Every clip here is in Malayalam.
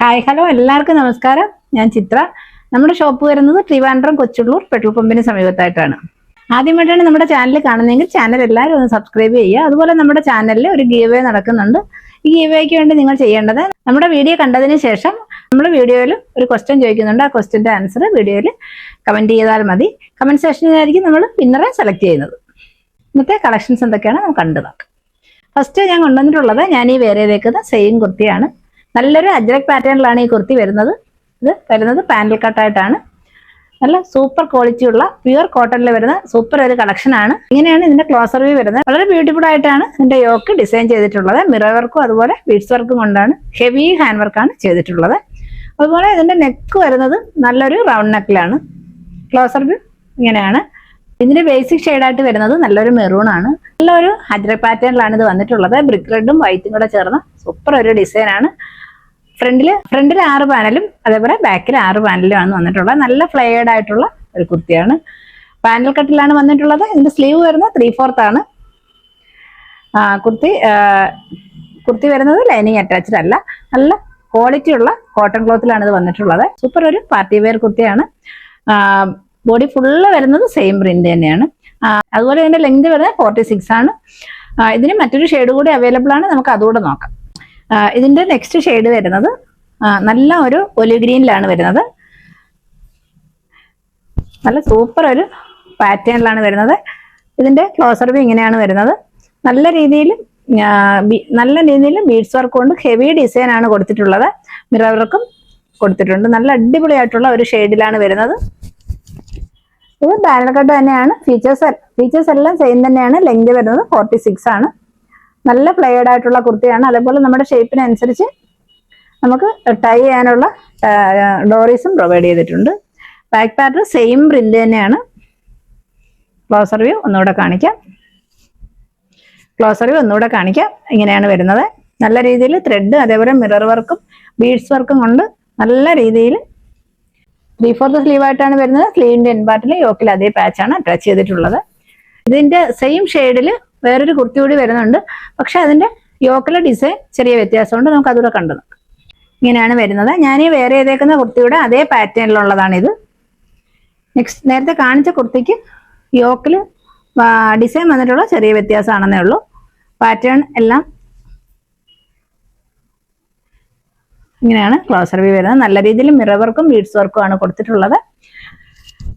ഹായ് ഹലോ എല്ലാവർക്കും നമസ്കാരം. ഞാൻ ചിത്ര. നമ്മുടെ ഷോപ്പ് വരുന്നത് ട്രിവാൻഡ്രം കൊച്ചുള്ളൂർ പെട്രോൾ പമ്പിന് സമീപത്തായിട്ടാണ്. ആദ്യമായിട്ടാണ് നമ്മുടെ ചാനൽ കാണുന്നതെങ്കിൽ ചാനൽ എല്ലാവരും ഒന്ന് സബ്സ്ക്രൈബ് ചെയ്യുക. അതുപോലെ നമ്മുടെ ചാനലിൽ ഒരു ഗീവ് നടക്കുന്നുണ്ട്. ഈ ഗീവേക്ക് വേണ്ടി നിങ്ങൾ ചെയ്യേണ്ടത്, നമ്മുടെ വീഡിയോ കണ്ടതിന് ശേഷം നമ്മൾ വീഡിയോയിൽ ഒരു ക്വസ്റ്റ്യൻ ചോദിക്കുന്നുണ്ട്. ആ ക്വസ്റ്റ്യൻ്റെ ആൻസർ വീഡിയോയിൽ കമന്റ് ചെയ്താൽ മതി. കമന്റ് സെക്ഷനിലായിരിക്കും നമ്മൾ വിന്നറെ സെലക്ട് ചെയ്യുന്നത്. ഇന്നത്തെ കളക്ഷൻസ് എന്തൊക്കെയാണ് നമുക്ക് കണ്ടു നോക്കാം. ഫസ്റ്റ് ഞാൻ കൊണ്ടുവന്നിട്ടുള്ളത് ഞാൻ ഈ വേറെ തേക്കുന്ന സെയിം കുർത്തിയാണ്. നല്ലൊരു അജ്രക് പാറ്റേണിലാണ് ഈ കുർത്തി വരുന്നത്. ഇത് വരുന്നത് പാനൽ കട്ടായിട്ടാണ്. നല്ല സൂപ്പർ ക്വാളിറ്റി ഉള്ള പ്യുവർ കോട്ടണിൽ വരുന്ന സൂപ്പർ ഒരു കളക്ഷനാണ്. ഇങ്ങനെയാണ് ഇതിന്റെ ക്ലോസർ വ്യൂ വരുന്നത്. വളരെ ബ്യൂട്ടിഫുൾ ആയിട്ടാണ് ഇതിന്റെ യോക്ക് ഡിസൈൻ ചെയ്തിട്ടുള്ളത്. മിറർ വർക്കും അതുപോലെ ബീഡ്സ് വർക്കും കൊണ്ടാണ്, ഹെവി ഹാൻഡ് വർക്കാണ് ചെയ്തിട്ടുള്ളത്. അതുപോലെ ഇതിന്റെ നെക്ക് വരുന്നത് നല്ലൊരു റൗണ്ട് നെക്കിലാണ്. ക്ലോസർ വ്യൂ ഇങ്ങനെയാണ്. ഇതിന്റെ ബേസിക് ഷെയ്ഡായിട്ട് വരുന്നത് നല്ലൊരു മെറൂൺ ആണ്. നല്ലൊരു അജ്രക് പാറ്റേണിലാണ് ഇത് വന്നിട്ടുള്ളത്. ബ്രിക്ക് റെഡും വൈറ്റും കൂടെ ചേർന്ന സൂപ്പർ ഒരു ഡിസൈൻ ആണ്. ഫ്രണ്ടിൽ 6 പാനലും അതേപോലെ ബാക്കിൽ 6 പാനലും ആണ് വന്നിട്ടുള്ളത്. നല്ല ഫ്ലെയർഡ് ആയിട്ടുള്ള ഒരു കുർത്തിയാണ്. പാനൽ കട്ടിലാണ് വന്നിട്ടുള്ളത്. ഇതിന്റെ സ്ലീവ് വരുന്നത് 3/4 ആണ്. കുർത്തി വരുന്നത് ലൈനിങ് അറ്റാച്ച്ഡ് അല്ല. നല്ല ക്വാളിറ്റി ഉള്ള കോട്ടൺ ക്ലോത്തിലാണ് ഇത് വന്നിട്ടുള്ളത്. സൂപ്പർ ഒരു പാർട്ടി വെയർ കുർത്തിയാണ്. ബോഡി ഫുള്ള് വരുന്നത് സെയിം പ്രിന്റ് തന്നെയാണ്. അതുപോലെ ഇതിന്റെ ലെങ്ത് വരുന്നത് 46 ആണ്. ഇതിന് മറ്റൊരു ഷെയ്ഡ് കൂടി അവൈലബിൾ ആണ്. നമുക്ക് അതുകൂടെ നോക്കാം. ഇതിന്റെ നെക്സ്റ്റ് ഷെയ്ഡ് വരുന്നത് നല്ല ഒരു ഒലിവ് ഗ്രീനിലാണ് വരുന്നത്. നല്ല സൂപ്പർ ഒരു പാറ്റേണിലാണ് വരുന്നത്. ഇതിന്റെ ക്ലോസർ വ്യൂ ഇങ്ങനെയാണ് വരുന്നത്. നല്ല രീതിയിൽ ബീഡ്സ് വർക്ക് കൊണ്ട് ഹെവി ഡിസൈൻ ആണ് കൊടുത്തിട്ടുള്ളത്. മിറർ വർക്കും കൊടുത്തിട്ടുണ്ട്. നല്ല അടിപൊളിയായിട്ടുള്ള ഒരു ഷെയ്ഡിലാണ് വരുന്നത്. ഇത് പാനൽ കട്ട് തന്നെയാണ്. ഫീച്ചേഴ്സ് എല്ലാം സെയിം തന്നെയാണ്. ലെങ്ത് വരുന്നത് 46 ആണ്. നല്ല ഫ്ലെയർഡ് ആയിട്ടുള്ള കുർത്തിയാണ്. അതേപോലെ നമ്മുടെ ഷേപ്പിനനുസരിച്ച് നമുക്ക് ടൈ ചെയ്യാനുള്ള ഡോറീസും പ്രൊവൈഡ് ചെയ്തിട്ടുണ്ട്. ബാക്ക് പാർട്ട് സെയിം പ്രിന്റ് തന്നെയാണ്. ക്ലോസർ വ്യൂ ഒന്നുകൂടെ കാണിക്കാം. ഇങ്ങനെയാണ് വരുന്നത്. നല്ല രീതിയിൽ ത്രെഡ് അതേപോലെ മിറർ വർക്കും ബീഡ്സ് വർക്കും കൊണ്ട് നല്ല രീതിയിൽ 3/4 സ്ലീവ് ആയിട്ടാണ് വരുന്നത്. സ്ലീവിന്റെ എൻ പാർട്ടിൽ യോക്കിൽ അതേ പാച്ചാണ് അറ്റാച്ച് ചെയ്തിട്ടുള്ളത്. ഇതിന്റെ സെയിം ഷെയ്ഡിൽ വേറൊരു കുർത്തി കൂടി വരുന്നുണ്ട്. പക്ഷെ അതിന്റെ യോക്കിലെ ഡിസൈൻ ചെറിയ വ്യത്യാസമുണ്ട്. നമുക്ക് അതുകൂടെ കണ്ടു നോക്കാം. ഇങ്ങനെയാണ് വരുന്നത്. ഞാൻ ഈ വേറെ ചെയ്തേക്കുന്ന കുർത്തിയുടെ അതേ പാറ്റേണിലുള്ളതാണിത്. നേരത്തെ കാണിച്ച കുർത്തിക്ക് യോക്കിൽ ഡിസൈൻ വന്നിട്ടുള്ള ചെറിയ വ്യത്യാസമാണെന്നേ ഉള്ളൂ. പാറ്റേൺ എല്ലാം ഇങ്ങനെയാണ് ക്ലോസർ വ്യൂ വരുന്നത്. നല്ല രീതിയിൽ മിറർ വർക്കും ബീഡ്സ് വർക്കും ആണ് കൊടുത്തിട്ടുള്ളത്.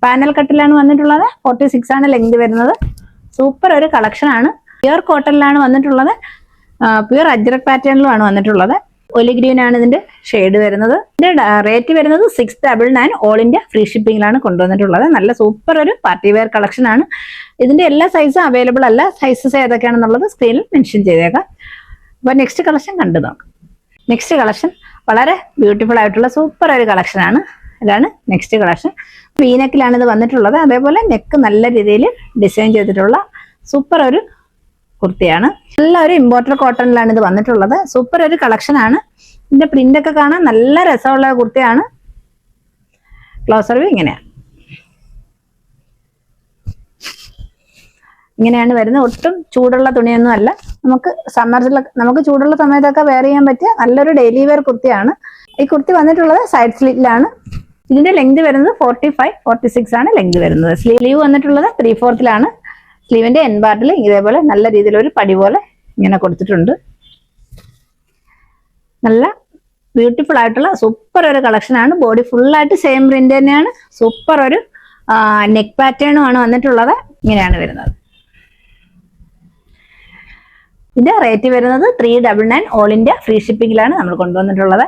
പാനൽ കട്ടിലാണ് വന്നിട്ടുള്ളത്. 46 ആണ് ലെങ്ത് വരുന്നത്. സൂപ്പർ ഒരു കളക്ഷൻ ആണ്. പ്യുവർ കോട്ടണിലാണ് വന്നിട്ടുള്ളത്. പ്യുവർ അജ്രക് പാറ്റേണിലുമാണ് വന്നിട്ടുള്ളത്. ഒലി ഗ്രീൻ ആണ് ഇതിന്റെ ഷെയ്ഡ് വരുന്നത്. ഇതിന്റെ റേറ്റ് വരുന്നത് 699. ഓൾ ഇന്ത്യ ഫ്രീ ഷിപ്പിംഗിലാണ് കൊണ്ടുവന്നിട്ടുള്ളത്. നല്ല സൂപ്പർ ഒരു പാർട്ടി വെയർ കളക്ഷൻ ആണ്. ഇതിന്റെ എല്ലാ സൈസും അവൈലബിൾ അല്ല. സൈസസ് ഏതൊക്കെയാണെന്നുള്ളത് സ്ക്രീനിൽ മെൻഷൻ ചെയ്തേക്കാം. അപ്പൊ നെക്സ്റ്റ് കളക്ഷൻ കണ്ടു നോക്കാം. നെക്സ്റ്റ് കളക്ഷൻ വളരെ ബ്യൂട്ടിഫുൾ ആയിട്ടുള്ള സൂപ്പർ ഒരു കളക്ഷൻ ആണ്. ഇതാണ് നെക്സ്റ്റ് കളക്ഷൻ. വീനെക്കിലാണ് ഇത് വന്നിട്ടുള്ളത്. അതേപോലെ നെക്ക് നല്ല രീതിയിൽ ഡിസൈൻ ചെയ്തിട്ടുള്ള സൂപ്പർ ഒരു കുർത്തിയാണ്. നല്ല ഒരു ഇമ്പോർട്ടഡ് കോട്ടണിലാണ് ഇത് വന്നിട്ടുള്ളത്. സൂപ്പർ ഒരു കളക്ഷൻ ആണ്. ഇതിന്റെ പ്രിന്റ് ഒക്കെ കാണാൻ നല്ല രസമുള്ള കുർത്തിയാണ്. ക്ലോസർ വ്യൂ ഇങ്ങനെയാണ് വരുന്നത്. ഒട്ടും ചൂടുള്ള തുണിയൊന്നും അല്ല. നമുക്ക് ചൂടുള്ള സമയത്തൊക്കെ വെയർ ചെയ്യാൻ പറ്റിയ നല്ലൊരു ഡെയിലി വെയർ കുർത്തിയാണ്. ഈ കുർത്തി വന്നിട്ടുള്ളത് സൈഡ് സ്ലിറ്റിലാണ്. ഇതിന്റെ ലെങ്ത് വരുന്നത് 45-46 ആണ് ലെങ്ത് വരുന്നത്. സ്ലീവ് വന്നിട്ടുള്ളത് 3/4 സ്ലീവിന്റെ എൻ പാർട്ടിൽ ഇതേപോലെ നല്ല രീതിയിൽ ഒരു പടി പോലെ ഇങ്ങനെ കൊടുത്തിട്ടുണ്ട്. നല്ല ബ്യൂട്ടിഫുൾ ആയിട്ടുള്ള സൂപ്പർ ഒരു കളക്ഷൻ ആണ്. ബോഡി ഫുള്ളായിട്ട് സെയിം പ്രിന്റ് തന്നെയാണ്. സൂപ്പർ ഒരു നെക്ക് പാറ്റേണും ആണ് വന്നിട്ടുള്ളത്. ഇങ്ങനെയാണ് വരുന്നത്. ഇതിന്റെ റേറ്റ് വരുന്നത് 399. ഓൾ ഇന്ത്യ ഫ്രീ ഷിപ്പിംഗിലാണ് നമ്മൾ കൊണ്ടുവന്നിട്ടുള്ളത്.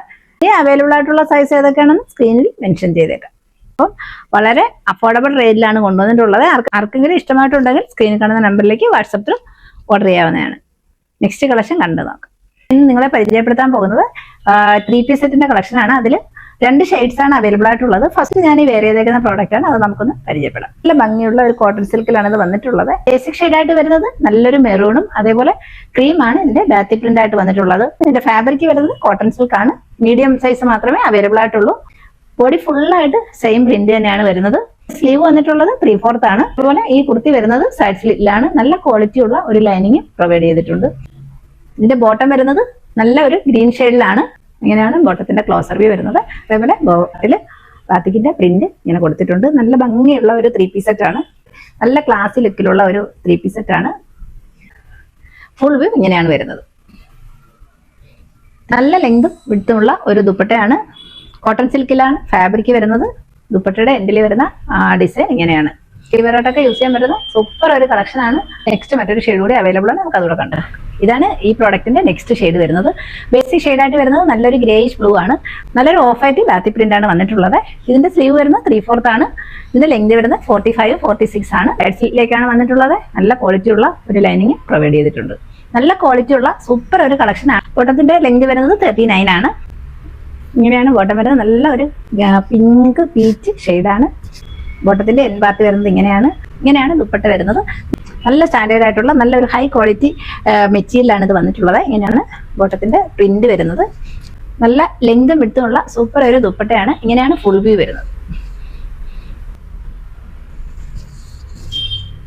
അവൈലബിൾ ആയിട്ടുള്ള സൈസ് ഏതൊക്കെയാണെന്ന് സ്ക്രീനിൽ മെൻഷൻ ചെയ്തേക്കാം. അപ്പം വളരെ അഫോർഡബിൾ റേറ്റിലാണ് കൊണ്ടുവന്നിട്ടുള്ളത്. ആർക്കെങ്കിലും ഇഷ്ടമായിട്ടുണ്ടെങ്കിൽ സ്ക്രീനിൽ കാണുന്ന നമ്പറിലേക്ക് വാട്സപ്പിൽ ഓർഡർ ചെയ്യാവുന്നതാണ്. നെക്സ്റ്റ് കളക്ഷൻ കണ്ടു നോക്കാം. ഇന്ന് നിങ്ങളെ പരിചയപ്പെടുത്താൻ പോകുന്നത് 3 പീസ് സെറ്റിന്റെ കളക്ഷൻ ആണ്. അതിൽ 2 ഷെയ്ഡ്സ് ആണ് അവൈലബിൾ ആയിട്ടുള്ളത്. ഫസ്റ്റ് ഞാൻ ഈ വേറെ ചെയ്തേക്കുന്ന പ്രോഡക്റ്റ് ആണ്. അത് നമുക്കൊന്ന് പരിചയപ്പെടാം. നല്ല ഭംഗിയുള്ള ഒരു കോട്ടൺ സിൽക്കിലാണ് ഇത് വന്നിട്ടുള്ളത്. ബേസിക് ഷെയ്ഡായിട്ട് വരുന്നത് നല്ലൊരു മെറൂണും അതേപോലെ ക്രീമാണ് ഇതിന്റെ ബാത്തി പ്രിന്റ് ആയിട്ട് വന്നിട്ടുള്ളത്. ഇതിന്റെ ഫാബ്രിക് വരുന്നത് കോട്ടൺ സിൽക്ക് ആണ്. മീഡിയം സൈസ് മാത്രമേ അവൈലബിൾ ആയിട്ടുള്ളൂ. ബോഡി ഫുള്ളായിട്ട് സെയിം പ്രിന്റ് തന്നെയാണ് വരുന്നത്. സ്ലീവ് വന്നിട്ടുള്ളത് 3/4 ആണ്. അതുപോലെ ഈ കുർത്തി വരുന്നത് സൈഡ് സ്ലിറ്റിലാണ്. നല്ല ക്വാളിറ്റി ഉള്ള ഒരു ലൈനിങ് പ്രൊവൈഡ് ചെയ്തിട്ടുണ്ട്. ഇതിന്റെ ബോട്ടം വരുന്നത് നല്ല ഒരു ഗ്രീൻ ഷെയ്ഡിലാണ്. ഇങ്ങനെയാണ് ബോട്ടത്തിന്റെ ക്ലോസർ വ്യൂ വരുന്നത്. അതേപോലെ ബോട്ടിൽ ബാത്തിക്കിന്റെ പ്രിന്റ് ഇങ്ങനെ കൊടുത്തിട്ടുണ്ട്. നല്ല ഭംഗിയുള്ള ഒരു 3 പീസ് സെറ്റ് ആണ്. നല്ല ക്ലാസി ലുക്കിലുള്ള ഒരു 3 പീസ് സെറ്റ് ആണ്. ഫുൾ വ്യൂ ഇങ്ങനെയാണ് വരുന്നത്. നല്ല ലെങ്തും വിഡ്ത്തുമുള്ള ഒരു ദുപ്പട്ടയാണ്. കോട്ടൺ സിൽക്കിലാണ് ഫാബ്രിക് വരുന്നത്. ദുപ്പട്ടയുടെ എൻഡിൽ വരുന്ന ഡിസൈൻ ഇങ്ങനെയാണ്. ായിട്ടൊക്കെ യൂസ് ചെയ്യാൻ പറ്റുന്ന സൂപ്പർ ഒരു കളക്ഷൻ ആണ്. നെക്സ്റ്റ് മറ്റൊരു ഷെയ്ഡ് കൂടി അവൈലബിൾ ആണ്, നമുക്ക് അതുകൂടെ കണ്ടു. ഇതാണ് ഈ പ്രോഡക്റ്റിന്റെ നെക്സ്റ്റ് ഷെയ്ഡ് വരുന്നത്. ബേസിക് ഷെയ്ഡായിട്ട് വരുന്നത് നല്ലൊരു ഗ്രേയിഷ് ബ്ലൂ ആണ്. നല്ലൊരു ഓഫ് ആയിട്ട് ബാത്തി പ്രിന്റ് ആണ് വന്നിട്ടുള്ളത്. ഇതിന്റെ സ്ലീവ് വരുന്നത് 3/4 ആണ്. ഇതിന്റെ ലെങ്ത് വരുന്നത് 45, 46 ആണ്. സൈഡ് സ്ലിറ്റിലേക്കാണ് വന്നിട്ടുള്ളത്. നല്ല ക്വാളിറ്റി ഉള്ള ഒരു ലൈനിങ് പ്രൊവൈഡ് ചെയ്തിട്ടുണ്ട്. നല്ല ക്വാളിറ്റി ഉള്ള സൂപ്പർ ഒരു കളക്ഷൻ ആണ്. ബോട്ടത്തിന്റെ ലെങ്ത് വരുന്നത് 39 ആണ്. ഇങ്ങനെയാണ് ബോട്ടം വരുന്നത്. നല്ല ഒരു പിങ്ക് പീച്ച് ഷെയ്ഡാണ്. ബോട്ടത്തിന്റെ എൻ പാർട്ട് വരുന്നത് ഇങ്ങനെയാണ് ദുപ്പട്ട വരുന്നത്. നല്ല സ്റ്റാൻഡേർഡ് ആയിട്ടുള്ള നല്ലൊരു ഹൈ ക്വാളിറ്റി മെറ്റീരിയലാണ് ഇത് വന്നിട്ടുള്ളത്. ഇങ്ങനെയാണ് ബോട്ടത്തിന്റെ പ്രിന്റ് വരുന്നത്. നല്ല ലെങ്തും വിഡ്ത്തുമുള്ള സൂപ്പർ ഒരു ദുപ്പട്ടയാണ്. ഇങ്ങനെയാണ് ഫുൾ വ്യൂ വരുന്നത്.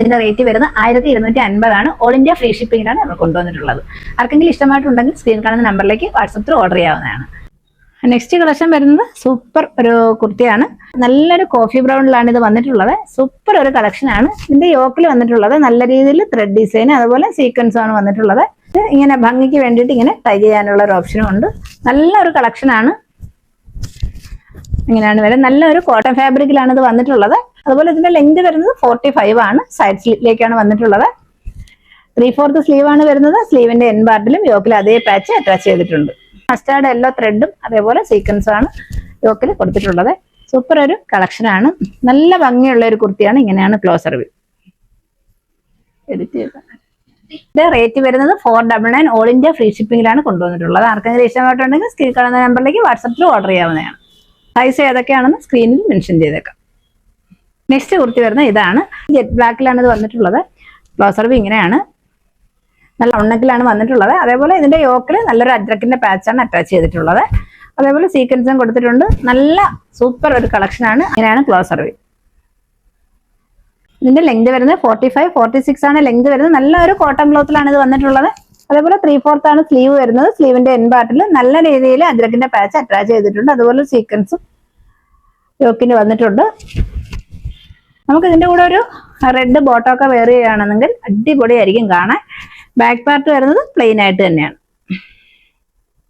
ഇതിന്റെ റേറ്റ് വരുന്നത് 1250 ആണ്. ഓൾ ഇന്ത്യ ഫ്രീ ഷിപ്പിംഗിലാണ് നമ്മൾ കൊണ്ടുവന്നിട്ടുള്ളത്. ആർക്കെങ്കിലും ഇഷ്ടമായിട്ടുണ്ടെങ്കിൽ സ്ക്രീൻ കാണുന്ന നമ്പറിലേക്ക് വാട്സപ്പ് ത്രൂ ഓർഡർ ചെയ്യാവുന്നതാണ്. നെക്സ്റ്റ് കളക്ഷൻ വരുന്നത് സൂപ്പർ ഒരു കുർത്തിയാണ്. നല്ലൊരു കോഫി ബ്രൗണിലാണ് ഇത് വന്നിട്ടുള്ളത്. സൂപ്പർ ഒരു കളക്ഷൻ ആണ്. ഇതിന്റെ യോക്കിൽ വന്നിട്ടുള്ളത് നല്ല രീതിയിൽ ത്രെഡ് ഡിസൈൻ അതുപോലെ സീക്വൻസ് ആണ് വന്നിട്ടുള്ളത്. ഇത് ഇങ്ങനെ ഭംഗിക്ക് വേണ്ടിയിട്ട് ഇങ്ങനെ ടൈ ചെയ്യാനുള്ള ഒരു ഓപ്ഷനും ഉണ്ട്. നല്ലൊരു കളക്ഷൻ ആണ്. ഇങ്ങനെയാണ് വരുന്നത്. നല്ലൊരു കോട്ടൺ ഫാബ്രിക്കിലാണ് ഇത് വന്നിട്ടുള്ളത്. അതുപോലെ ഇതിന്റെ ലെങ്ത് വരുന്നത് 45 ആണ്. സൈഡ് സ്ലിറ്റിലേക്കാണ് വന്നിട്ടുള്ളത്. 3/4 സ്ലീവ് ആണ് വരുന്നത്. സ്ലീവിന്റെ എൻ പാർട്ടിലും യോക്കിൽ അതേ പാച്ച് അറ്റാച്ച് ചെയ്തിട്ടുണ്ട്. മസ്റ്റാർഡ് യെല്ലോ ത്രെഡും അതേപോലെ സീക്വൻസും ആണ് യോക്കിൽ കൊടുത്തിട്ടുള്ളത്. സൂപ്പർ ഒരു കളക്ഷൻ ആണ്. നല്ല ഭംഗിയുള്ള ഒരു കുർത്തിയാണ്. ഇങ്ങനെയാണ് ക്ലോസർ വ്യൂ. ഇത് റേറ്റ് വരുന്നത് 499. ഓൾ ഇന്ത്യ ഫ്രീ ഷിപ്പിംഗിലാണ് കൊണ്ടുവന്നിട്ടുള്ളത്. ആർക്കെങ്കിലും ഇഷ്ടമായിട്ടുണ്ടെങ്കിൽ സ്ക്രീൻ കാണുന്ന നമ്പറിലേക്ക് വാട്സപ്പിൽ ഓർഡർ ചെയ്യാവുന്നതാണ്. സൈസ് ഏതൊക്കെയാണെന്ന് സ്ക്രീനിൽ മെൻഷൻ ചെയ്തേക്കാം. നെക്സ്റ്റ് കുർത്തി വരുന്നത് ഇതാണ്. ജെറ്റ് ബ്ലാക്കിലാണ് ഇത് വന്നിട്ടുള്ളത്. ക്ലോസർ വ്യൂ ഇങ്ങനെയാണ്. നല്ല ഉണ്ണക്കിലാണ് വന്നിട്ടുള്ളത്. അതേപോലെ ഇതിന്റെ യോക്കിൽ നല്ലൊരു അജ്രക്കിന്റെ പാച്ചാണ് അറ്റാച്ച് ചെയ്തിട്ടുള്ളത്. അതേപോലെ സീക്വൻസും കൊടുത്തിട്ടുണ്ട്. നല്ല സൂപ്പർ ഒരു കളക്ഷൻ ആണ്. ഇങ്ങനെയാണ് ക്ലോസർ വ്യൂ. ഇതിന്റെ ലെങ്ത് വരുന്നത് 45, 46 ആണ് ലെങ്ത് വരുന്നത്. നല്ല ഒരു കോട്ടൺ ക്ലോത്തിലാണ് ഇത് വന്നിട്ടുള്ളത്. അതേപോലെ 3/4 ആണ് സ്ലീവ് വരുന്നത്. സ്ലീവിന്റെ എൻ പാർട്ടിൽ നല്ല രീതിയിൽ അജ്രക്കിന്റെ പാച്ച് അറ്റാച്ച് ചെയ്തിട്ടുണ്ട്. അതുപോലെ സീക്വൻസും യോക്കിന് വന്നിട്ടുണ്ട്. നമുക്ക് ഇതിന്റെ കൂടെ ഒരു റെഡ് ബോട്ടം ഒക്കെ വെയർ ചെയ്യുകയാണെന്നെങ്കിൽ അടിപൊളിയായിരിക്കും കാണാൻ. ബാക്ക് പാർട്ട് വരുന്നത് പ്ലെയിൻ ആയിട്ട് തന്നെയാണ്.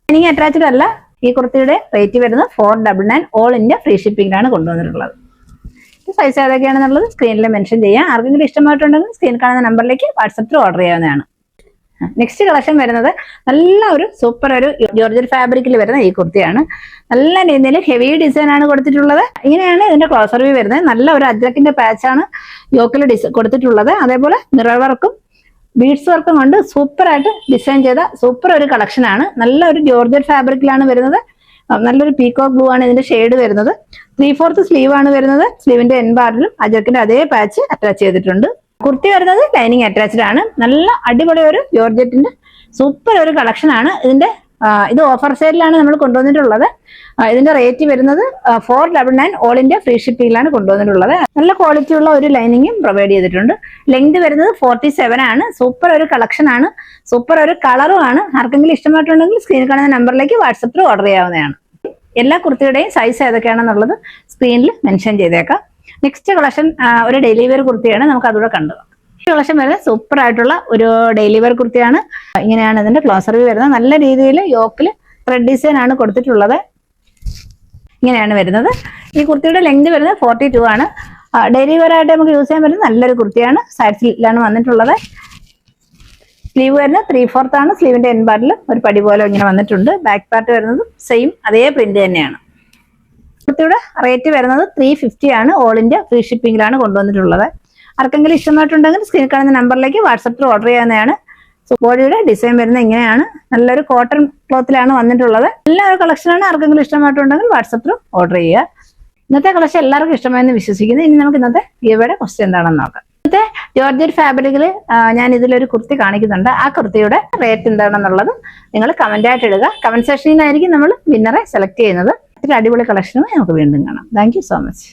ലൈനിങ് അറ്റാച്ച്ഡ് അല്ല. ഈ കുർത്തിയുടെ റേറ്റ് വരുന്നത് 499. ഓൾ ഇന്ത്യ ഫ്രീ ഷിപ്പിംഗിലാണ് കൊണ്ടുവന്നിട്ടുള്ളത്. സൈസ് ഏതൊക്കെയാണെന്നുള്ളത് സ്ക്രീനിൽ മെൻഷൻ ചെയ്യാം. ആർക്കെങ്കിലും ഇഷ്ടമായിട്ടുണ്ടെങ്കിൽ സ്ക്രീൻ കാണുന്ന നമ്പറിലേക്ക് വാട്സപ്പിൽ ഓർഡർ ചെയ്യാവുന്നതാണ്. നെക്സ്റ്റ് കളക്ഷൻ വരുന്നത് നല്ല ഒരു സൂപ്പർ ഒരു ജോർജറ്റ് ഫാബ്രിക്കിൽ വരുന്ന ഈ കുർത്തിയാണ്. നല്ല രീതിയിൽ ഹെവി ഡിസൈൻ ആണ് കൊടുത്തിട്ടുള്ളത്. ഇങ്ങനെയാണ് ഇതിന്റെ ക്ലോസർ വ്യൂ വരുന്നത്. നല്ല ഒരു അജ്രക്കിന്റെ പാച്ചാണ് യോക്കിൽ കൊടുത്തിട്ടുള്ളത്. അതേപോലെ മിറർ വർക്കും ബീഡ്സ് വർക്കും കൊണ്ട് സൂപ്പർ ആയിട്ട് ഡിസൈൻ ചെയ്ത സൂപ്പർ ഒരു കളക്ഷൻ ആണ്. നല്ല ഒരു ജോർജറ്റ് ഫാബ്രിക്കിലാണ് വരുന്നത്. നല്ലൊരു പീകോക്ക് ബ്ലൂ ആണ് ഇതിന്റെ ഷെയ്ഡ് വരുന്നത്. 3/4 സ്ലീവ് ആണ് വരുന്നത്. സ്ലീവിന്റെ എൻ പാർട്ടിലും അജർക്കിന്റെ അതേ പാച്ച് അറ്റാച്ച് ചെയ്തിട്ടുണ്ട്. കുർത്തി വരുന്നത് ലൈനിങ് അറ്റാച്ച്ഡ് ആണ്. നല്ല അടിപൊളി ഒരു ജോർജറ്റിന്റെ സൂപ്പർ ഒരു കളക്ഷൻ ആണ്. ഇത് ഓഫർ സെയിലാണ് നമ്മൾ കൊണ്ടുവന്നിട്ടുള്ളത്. ഇതിന്റെ റേറ്റ് വരുന്നത് 499. ഓൾ ഇന്ത്യ ഫ്രീ ഷിപ്പിംഗിലാണ് കൊണ്ടുവന്നിട്ടുള്ളത്. നല്ല ക്വാളിറ്റി ഉള്ള ഒരു ലൈനിങ്ങും പ്രൊവൈഡ് ചെയ്തിട്ടുണ്ട്. ലെങ്ത് വരുന്നത് 47 ആണ്. സൂപ്പർ ഒരു കളക്ഷൻ ആണ്. സൂപ്പർ ഒരു കളറും ആണ്. ആർക്കെങ്കിലും ഇഷ്ടമായിട്ടുണ്ടെങ്കിൽ സ്ക്രീനിൽ കാണുന്ന നമ്പറിലേക്ക് വാട്സപ്പിൽ ഓർഡർ ചെയ്യാവുന്നതാണ്. എല്ലാ കുർത്തിയുടെയും സൈസ് ഏതൊക്കെയാണെന്നുള്ളത് സ്ക്രീനിൽ മെൻഷൻ ചെയ്തേക്കാം. നെക്സ്റ്റ് കളക്ഷൻ ഒരു ഡെയിലി വെയർ കുർത്തിയാണ്. നമുക്ക് അതുകൂടെ കണ്ടു. കളക്ഷൻ വരുന്നത് സൂപ്പർ ആയിട്ടുള്ള ഒരു ഡെയിലി വെയർ കുർത്തിയാണ്. ഇങ്ങനെയാണ് ഇതിന്റെ ക്ലോസർ വ്യൂ വരുന്നത്. നല്ല രീതിയിൽ യോക്കിൽ ത്രെഡ് ഡിസൈൻ ആണ് കൊടുത്തിട്ടുള്ളത്. ഇങ്ങനെയാണ് വരുന്നത്. ഈ കുർത്തിയുടെ ലെങ്ത് വരുന്നത് 42 ആണ്. ഡെയിലി വെയർ ആയിട്ട് നമുക്ക് യൂസ് ചെയ്യാൻ പറ്റുന്ന നല്ലൊരു കുർത്തിയാണ്. സൈഡ് സ്ലിറ്റിലാണ് വന്നിട്ടുള്ളത്. സ്ലീവ് വരുന്നത് 3/4 ആണ്. സ്ലീവിന്റെ എൻ പാർട്ടിൽ ഒരു പടി പോലെ ഇങ്ങനെ വന്നിട്ടുണ്ട്. ബാക്ക് പാർട്ട് വരുന്നത് സെയിം അതേ പ്രിന്റ് തന്നെയാണ്. കുർത്തിയുടെ റേറ്റ് വരുന്നത് 350 ആണ്. ഓൾ ഇന്ത്യ ഫ്രീ ഷിപ്പിംഗിലാണ് കൊണ്ടുവന്നിട്ടുള്ളത്. ആർക്കെങ്കിലും ഇഷ്ടമായിട്ടുണ്ടെങ്കിൽ സ്ക്രീൻ കാണുന്ന നമ്പറിലേക്ക് വാട്സപ്പിൽ ഓർഡർ ചെയ്യാവുന്നതാണ്. ബോഡിയുടെ ഡിസൈൻ വരുന്നത് ഇങ്ങനെയാണ്. നല്ലൊരു കോട്ടൺ ക്ലോത്തിലാണ് വന്നിട്ടുള്ളത്. എല്ലാവരും കളക്ഷനാണ്. ആർക്കെങ്കിലും ഇഷ്ടമായിട്ടുണ്ടെങ്കിൽ വാട്സപ്പിൽ ഓർഡർ ചെയ്യുക. ഇന്നത്തെ കളക്ഷൻ എല്ലാവർക്കും ഇഷ്ടമായെന്ന് വിശ്വസിക്കുന്നു. ഇനി നമുക്ക് ഇന്നത്തെ ഗിവയുടെ ക്വസ്റ്റ്യൻ എന്താണെന്ന് നോക്കാം. ഇന്നത്തെ ജോർജറ്റ് ഫാബ്രിക്കിൽ ഞാൻ ഇതിലൊരു കുർത്തി കാണിക്കുന്നുണ്ട്. ആ കുർത്തിയുടെ റേറ്റ് എന്താണെന്നുള്ളത് നിങ്ങൾ കമന്റ് ആയിട്ട് ഇടുക. കമന്റ് സെക്ഷനിലായിരിക്കും നമ്മൾ വിന്നറെ സെലക്ട് ചെയ്യുന്നത്. അടിപൊളി കളക്ഷനുമായി നമുക്ക് വീണ്ടും കാണാം. Thank you so much.